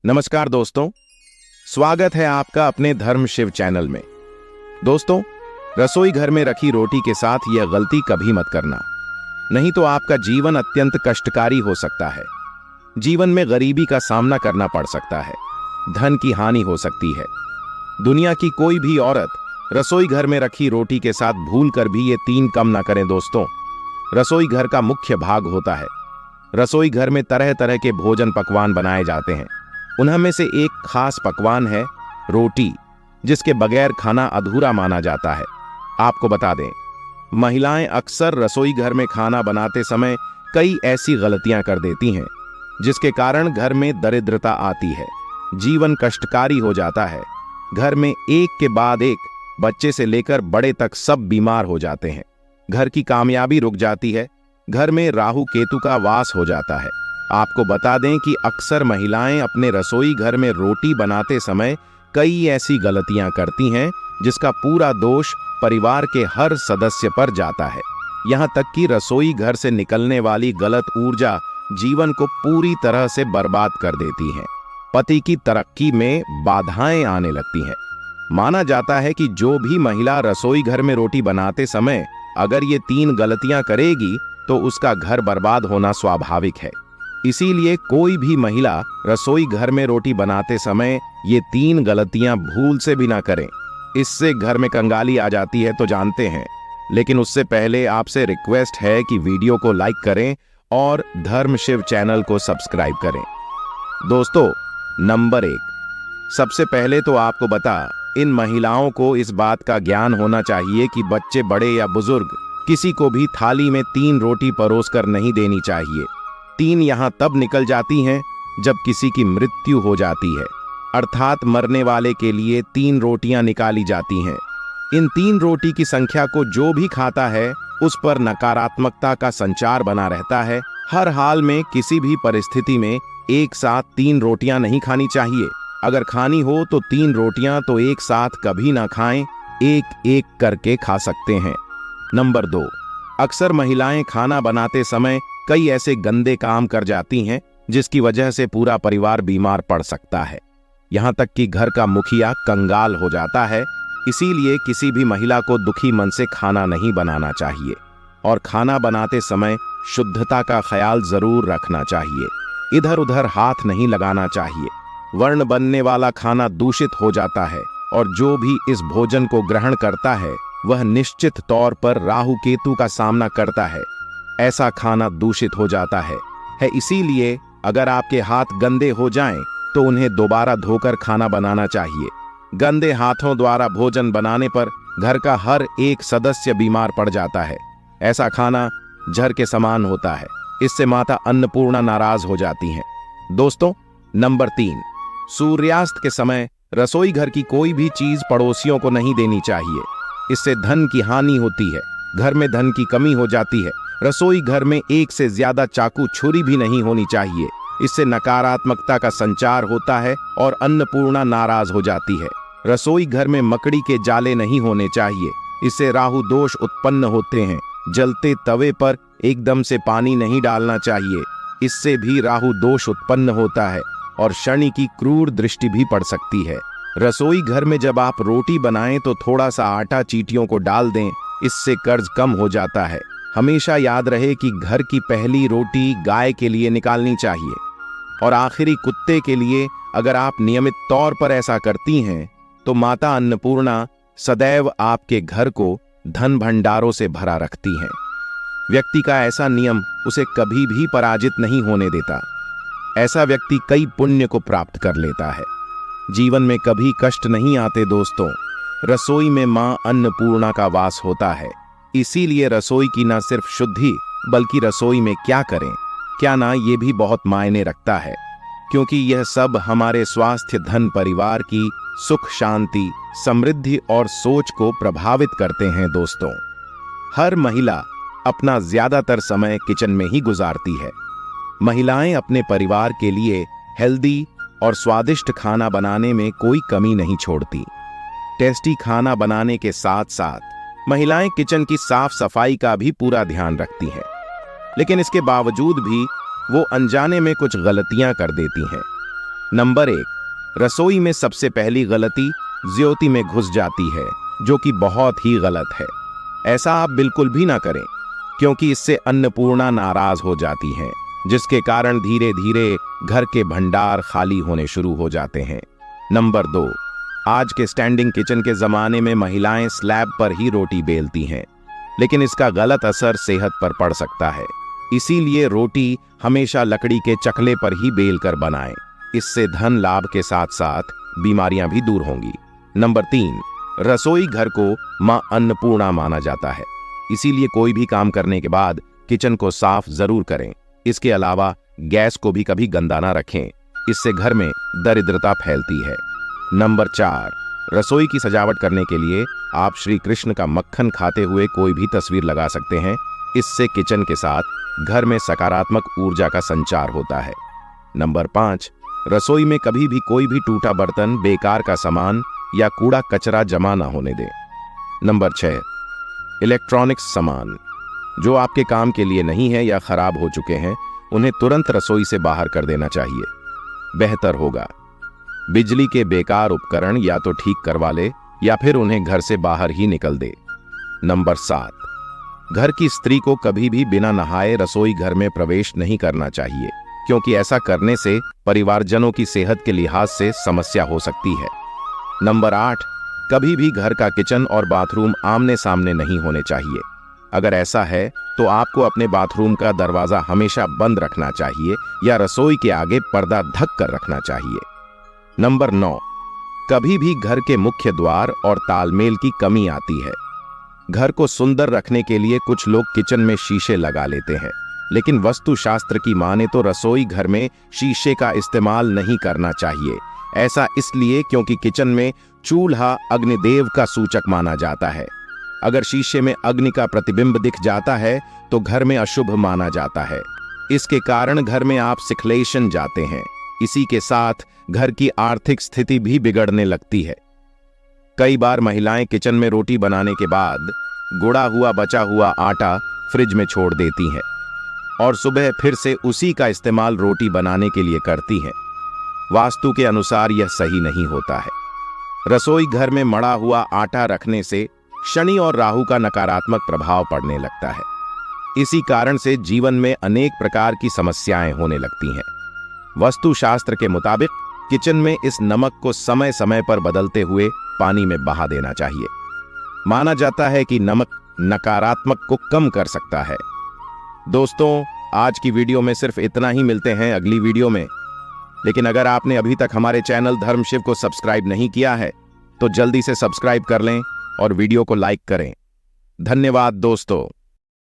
नमस्कार दोस्तों, स्वागत है आपका अपने धर्म शिव चैनल में। दोस्तों, रसोई घर में रखी रोटी के साथ यह गलती कभी मत करना, नहीं तो आपका जीवन अत्यंत कष्टकारी हो सकता है। जीवन में गरीबी का सामना करना पड़ सकता है, धन की हानि हो सकती है। दुनिया की कोई भी औरत रसोई घर में रखी रोटी के साथ भूल कर भी ये 3 कम ना करें। दोस्तों, रसोई घर का मुख्य भाग होता है। रसोई घर में तरह तरह के भोजन पकवान बनाए जाते हैं। उनमें से एक खास पकवान है रोटी, जिसके बगैर खाना अधूरा माना जाता है। आपको बता दें, महिलाएं अक्सर रसोई घर में खाना बनाते समय कई ऐसी गलतियां कर देती हैं, जिसके कारण घर में दरिद्रता आती है, जीवन कष्टकारी हो जाता है। घर में एक के बाद एक, बच्चे से लेकर बड़े तक सब बीमार हो जाते हैं। घर की कामयाबी रुक जाती है। घर में राहु केतु का वास हो जाता है। आपको बता दें कि अक्सर महिलाएं अपने रसोई घर में रोटी बनाते समय कई ऐसी गलतियां करती हैं, जिसका पूरा दोष परिवार के हर सदस्य पर जाता है। यहां तक कि रसोई घर से निकलने वाली गलत ऊर्जा जीवन को पूरी तरह से बर्बाद कर देती है। पति की तरक्की में बाधाएं आने लगती हैं। माना जाता है कि जो भी महिला रसोई घर में रोटी बनाते समय अगर ये 3 गलतियां करेगी तो उसका घर बर्बाद होना स्वाभाविक है। इसीलिए कोई भी महिला रसोई घर में रोटी बनाते समय ये 3 गलतियां भूल से भी ना करें। इससे घर में कंगाली आ जाती है तो जानते हैं, लेकिन उससे पहले आपसे रिक्वेस्ट है कि वीडियो को लाइक करें और धर्म शिव चैनल को सब्सक्राइब करें। दोस्तों, नंबर 1, सबसे पहले तो आपको बता, इन महिलाओं को इस बात का ज्ञान होना चाहिए कि बच्चे, बड़े या बुजुर्ग, किसी को भी थाली में 3 रोटी परोस कर नहीं देनी चाहिए। 3 यहां तब निकल जाती हैं जब किसी की मृत्यु हो जाती है, अर्थात मरने वाले के लिए 3 रोटियां निकाली जाती हैं। इन 3 रोटी की संख्या को जो भी खाता है उस पर नकारात्मकता का संचार बना रहता है। हर हाल में, किसी भी परिस्थिति में एक साथ 3 रोटियां नहीं खानी चाहिए। अगर खानी हो तो 3 रोटियां तो एक साथ कभी ना खाएं, एक एक करके खा सकते हैं। नंबर 2, अक्सर महिलाएं खाना बनाते समय कई ऐसे गंदे काम कर जाती हैं, जिसकी वजह से पूरा परिवार बीमार पड़ सकता है। यहां तक कि घर का मुखिया कंगाल हो जाता है। इसीलिए किसी भी महिला को दुखी मन से खाना नहीं बनाना चाहिए और खाना बनाते समय शुद्धता का ख्याल जरूर रखना चाहिए। इधर उधर हाथ नहीं लगाना चाहिए। वर्ण बनने वाला खाना दूषित हो जाता है और जो भी इस भोजन को ग्रहण करता है वह निश्चित तौर पर राहु केतु का सामना करता है। ऐसा खाना दूषित हो जाता है। इसीलिए अगर आपके हाथ गंदे हो जाएं तो उन्हें दोबारा धोकर खाना बनाना चाहिए। गंदे हाथों द्वारा भोजन बनाने पर घर का हर एक सदस्य बीमार पड़ जाता है। ऐसा खाना जहर के समान होता है। इससे माता अन्नपूर्णा नाराज हो जाती हैं। दोस्तों, नंबर 3, सूर्यास्त के समय रसोई घर की कोई भी चीज पड़ोसियों को नहीं देनी चाहिए। इससे धन की हानि होती है। घर में धन की कमी हो जाती है। रसोई घर में एक से ज्यादा चाकू छुरी भी नहीं होनी चाहिए। इससे नकारात्मकता का संचार होता है और अन्नपूर्णा नाराज हो जाती है। रसोई घर में मकड़ी के जाले नहीं होने चाहिए। इससे राहु दोष उत्पन्न होते हैं। जलते तवे पर एकदम से पानी नहीं डालना चाहिए। इससे भी राहु दोष उत्पन्न होता है और शनि की क्रूर दृष्टि भी पड़ सकती है। रसोई घर में जब आप रोटी बनाएं तो थोड़ा सा आटा चींटियों को डाल दें। इससे कर्ज कम हो जाता है। हमेशा याद रहे कि घर की पहली रोटी गाय के लिए निकालनी चाहिए और आखिरी कुत्ते के लिए। अगर आप नियमित तौर पर ऐसा करती हैं तो माता अन्नपूर्णा सदैव आपके घर को धन भंडारों से भरा रखती हैं। व्यक्ति का ऐसा नियम उसे कभी भी पराजित नहीं होने देता। ऐसा व्यक्ति कई पुण्य को प्राप्त कर लेता है। जीवन में कभी कष्ट नहीं आते। दोस्तों, रसोई में मां अन्नपूर्णा का वास होता है। इसीलिए रसोई की न सिर्फ शुद्धि बल्कि रसोई में क्या करें क्या ना, ये भी बहुत मायने रखता है, क्योंकि यह सब हमारे स्वास्थ्य, धन, परिवार की सुख, शांति, समृद्धि और सोच को प्रभावित करते हैं। दोस्तों, हर महिला अपना ज्यादातर समय किचन में ही गुजारती है। महिलाएं अपने परिवार के लिए हेल्दी और स्वादिष्ट खाना बनाने में कोई कमी नहीं छोड़ती। टेस्टी खाना बनाने के साथ साथ महिलाएं किचन की साफ सफाई का भी पूरा ध्यान रखती हैं, लेकिन इसके बावजूद भी वो अनजाने में कुछ गलतियां कर देती हैं। नंबर 1, रसोई में सबसे पहली गलती ज्योति में घुस जाती है, जो कि बहुत ही गलत है। ऐसा आप बिल्कुल भी ना करें, क्योंकि इससे अन्नपूर्णा नाराज हो जाती हैं, जिसके कारण धीरे धीरे घर के भंडार खाली होने शुरू हो जाते हैं। नंबर 2, आज के स्टैंडिंग किचन के जमाने में महिलाएं स्लैब पर ही रोटी बेलती हैं, लेकिन इसका गलत असर सेहत पर पड़ सकता है। इसीलिए रोटी हमेशा लकड़ी के चकले पर ही बेल कर बनाएं। इससे धन लाभ के साथ साथ बीमारियां भी दूर होंगी। नंबर 3, रसोई घर को मां अन्नपूर्णा माना जाता है, इसीलिए कोई भी काम करने के बाद किचन को साफ जरूर करें। इसके अलावा गैस को भी कभी गंदा ना रखें, इससे घर में दरिद्रता फैलती है। नंबर 4, रसोई की सजावट करने के लिए आप श्री कृष्ण का मक्खन खाते हुए कोई भी तस्वीर लगा सकते हैं। इससे किचन के साथ घर में सकारात्मक ऊर्जा का संचार होता है। नंबर 5, रसोई में कभी भी कोई भी टूटा बर्तन, बेकार का सामान या कूड़ा कचरा जमा ना होने दें। नंबर 6, इलेक्ट्रॉनिक्स सामान जो आपके काम के लिए नहीं है या खराब हो चुके हैं, उन्हें तुरंत रसोई से बाहर कर देना चाहिए। बेहतर होगा बिजली के बेकार उपकरण या तो ठीक करवा ले या फिर उन्हें घर से बाहर ही निकल दे। नंबर 7, घर की स्त्री को कभी भी बिना नहाए रसोई घर में प्रवेश नहीं करना चाहिए, क्योंकि ऐसा करने से परिवारजनों की सेहत के लिहाज से समस्या हो सकती है। नंबर 8, कभी भी घर का किचन और बाथरूम आमने सामने नहीं होने चाहिए। अगर ऐसा है तो आपको अपने बाथरूम का दरवाजा हमेशा बंद रखना चाहिए या रसोई के आगे पर्दा ढक कर रखना चाहिए। नंबर 9, कभी भी घर के मुख्य द्वार और तालमेल की कमी आती है। घर को सुंदर रखने के लिए कुछ लोग किचन में शीशे लगा लेते हैं, लेकिन वास्तुशास्त्र की माने तो रसोई घर में शीशे का इस्तेमाल नहीं करना चाहिए। ऐसा इसलिए क्योंकि किचन में चूल्हा अग्निदेव का सूचक माना जाता है। अगर शीशे में अग्नि का प्रतिबिंब दिख जाता है तो घर में अशुभ माना जाता है। इसके कारण घर में आप सिखलेशन जाते हैं। इसी के साथ घर की आर्थिक स्थिति भी बिगड़ने लगती है। कई बार महिलाएं किचन में रोटी बनाने के बाद गुड़ा हुआ बचा हुआ आटा फ्रिज में छोड़ देती हैं और सुबह फिर से उसी का इस्तेमाल रोटी बनाने के लिए करती हैं। वास्तु के अनुसार यह सही नहीं होता है। रसोई घर में मड़ा हुआ आटा रखने से शनि और राहु का नकारात्मक प्रभाव पड़ने लगता है। इसी कारण से जीवन में अनेक प्रकार की समस्याएं होने लगती हैं। वास्तुशास्त्र के मुताबिक किचन में इस नमक को समय समय पर बदलते हुए पानी में बहा देना चाहिए। माना जाता है कि नमक नकारात्मक को कम कर सकता है। दोस्तों, आज की वीडियो में सिर्फ इतना ही। मिलते हैं अगली वीडियो में। लेकिन अगर आपने अभी तक हमारे चैनल धर्मशिव को सब्सक्राइब नहीं किया है तो जल्दी से सब्सक्राइब कर लें और वीडियो को लाइक करें। धन्यवाद दोस्तों।